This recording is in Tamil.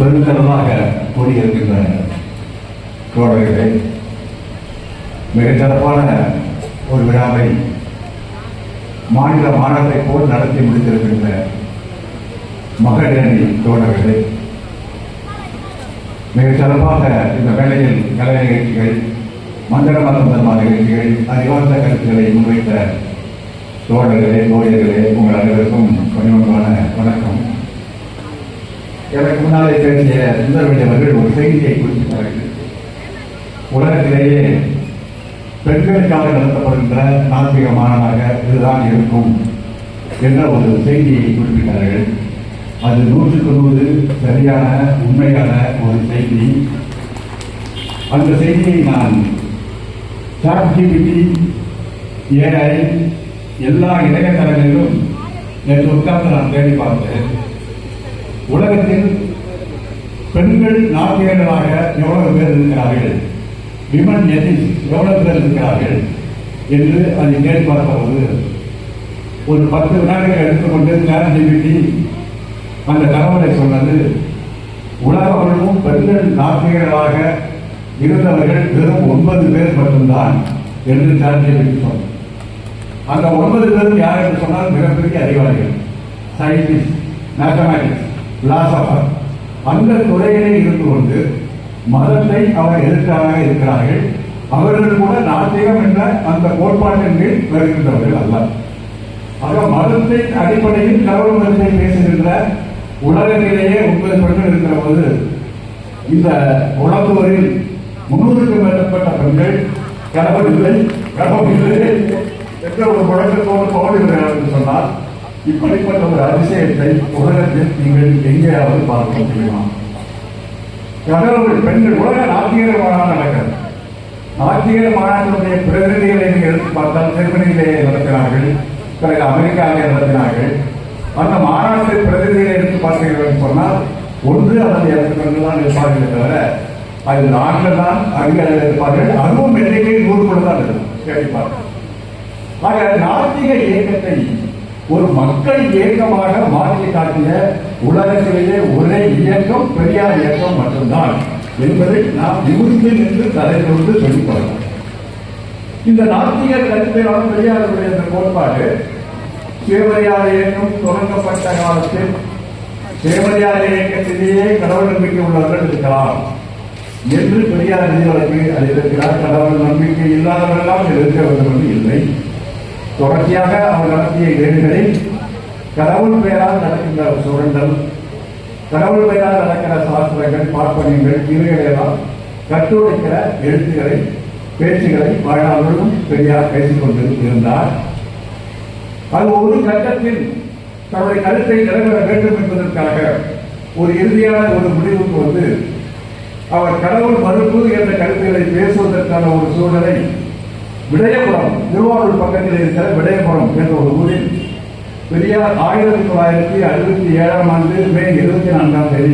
பெருந்தளவாக கூடியிருக்கின்ற தோழர்களே, மிகச் சிறப்பான ஒரு விழாவை மாநில மாநாட்டை போல் நடத்தி முடித்திருக்கின்ற மகளிரணி தோழர்களே, மிகச் சிறப்பாக இந்த வேளையில் கலை நிகழ்ச்சிகள், மந்திர மதமான நிகழ்ச்சிகள், அறிவார்ந்த கருத்துக்களை முன்வைத்த தோழர்களே, தோழியர்களே, உங்கள் அனைவருக்கும் பணிவான வணக்கம். எனக்கு முன்னாலே பேசிய சுந்தரவேலி அவர்கள் ஒரு செய்தியை குறிப்பிட்டார்கள். உலகத்திலேயே பெண்களுக்காக நடத்தப்படுகின்ற நாத்திக மாநாடாக இதுதான் இருக்கும் என்ற ஒரு செய்தியை குறிப்பிட்டார்கள். அது 100% சரியான உண்மையான ஒரு செய்தி. அந்த செய்தியை நான் ChatGPT, AI எல்லா இணையதளங்களிலும் நேற்று உட்கார்ந்து நான் தேடி பார்த்தேன். உலகத்தில் பெண்கள் நாத்திகர்களாக எவ்வளவு பேர் இருக்கிறார்கள், விமன் எத்திக்ஸ் எவ்வளவு பேர் இருக்கிறார்கள் என்று அதை கேட்டு பார்த்தபோது ஒரு 10 வினாடிகள் எடுத்துக்கொண்டு ChatGPT அந்த தகவலை சொன்னது, உலகம் பெண்கள் நாத்திகர்களாக இருந்தவர்கள் வெறும் 9 பேர் மட்டும்தான் என்று ChatGPT சொன்னார். அந்த 9 பேரும் யார் என்று சொன்னால் மிகப்பெரிய அறிவாளிகள், சயின்டிஸ்ட், மேத்தமேட்டிக்ஸ், பிலாசபர். அந்த துறையிலே இருந்து கொண்டு மதத்தை அவர் எதிர்க்காக இருக்கிறார்கள். அவர்கள் கூட நாத்திகம் என்ற அந்த கோட்பாட்டின் கீழ் வருகின்றவர்கள் அல்ல. ஆக மதத்தின் அடிப்படையில் கடவுள் மதத்தை பேசுகின்ற உலகத்திலேயே 9 பெண்கள் இருக்கிற போது இந்த உலகத்தில் 300க்கும் மேற்பட்ட பெண்கள் கடவுள் இல்லை கடவுள் இல்லை என்ற ஒரு முழக்கத்தோடு போடுகிறார்கள் என்று சொன்னால், இப்படிப்பட்ட ஒரு அதிசயத்தை உலகத்தில் நீங்கள் எங்கேயாவது பார்க்க முடியுமா? கடவுள் பெண்கள் உலக நாத்திகர் மாநாடு நடக்கிறது. நாத்திகர் மாநாட்டினுடைய பிரதிநிதிகளை நீங்கள் எடுத்து பார்த்தால் ஜெர்மனியிலே நடத்தினார்கள், பிறகு அமெரிக்காவிலே நடத்தினார்கள். அந்த மாநாட்டு பிரதிநிதிகளை எடுத்து பார்த்தீர்கள் சொன்னால் ஒன்று அல்லது 2 பெண்கள் தான் இருப்பார்கள் தவிர அது நாட்டில் தான் அதிகாரிகள் இருப்பார்கள். அதுவும் எண்ணிக்கை 100 தான் இருக்கும் கேட்பார்கள். ஆக நாத்திக இயக்கத்தை ஒரு மக்கள் இயக்கமாக மாற்றி காட்டிய உலகத்திலேயே ஒரே இயக்கம் பெரியார் இயக்கம் மட்டும்தான் என்பதை நாம் நிமிர்ந்து நின்று தலையிலிருந்து சொல்லிக் கொள்ளலாம். இந்த நாத்திக கருத்திலான பெரியாருடைய இந்த கோட்பாடு சுயமரியாதை இயக்கம் தொடங்கப்பட்ட காலத்தில் சுயமரியாதை இயக்கத்திலேயே கடவுள் நம்பிக்கை உள்ளவர்கள் இருக்கலாம் என்று பெரியார் நிதிவழக்கு அறிவிக்கிறார். கடவுள் நம்பிக்கை இல்லாதவர்களால் எதிர்க்கிறவர்கள் இல்லை. தொடர்ச்சியாக அவர் நடத்திய இடைவெளிகளில் கடவுள் பெயரால் நடக்கின்ற சுரண்டல், கடவுள் பெயரால் நடக்கிற சாஸ்திரங்கள், பார்ப்பனியங்கள், இவைகளெல்லாம் கட்டுரைக்கிற எழுத்துக்களை, பேச்சுகளை வாழ்நாளும் பெரியார் பேசிக் கொண்டு இருந்தார். அது ஒரு கட்டத்தில் தன்னுடைய கருத்தை நிறைவேற வேண்டும் என்பதற்காக ஒரு இறுதியான ஒரு முடிவுக்கு வந்து அவர் கடவுள் மறுப்பு என்ற கருத்துக்களை பேசுவதற்கான ஒரு சூழலை விடயபுரம், திருவாரூர் பக்கத்தில் இருக்கிற விடயபுரம் என்ற ஒரு ஊரில் பெரியார் 1967 மே 24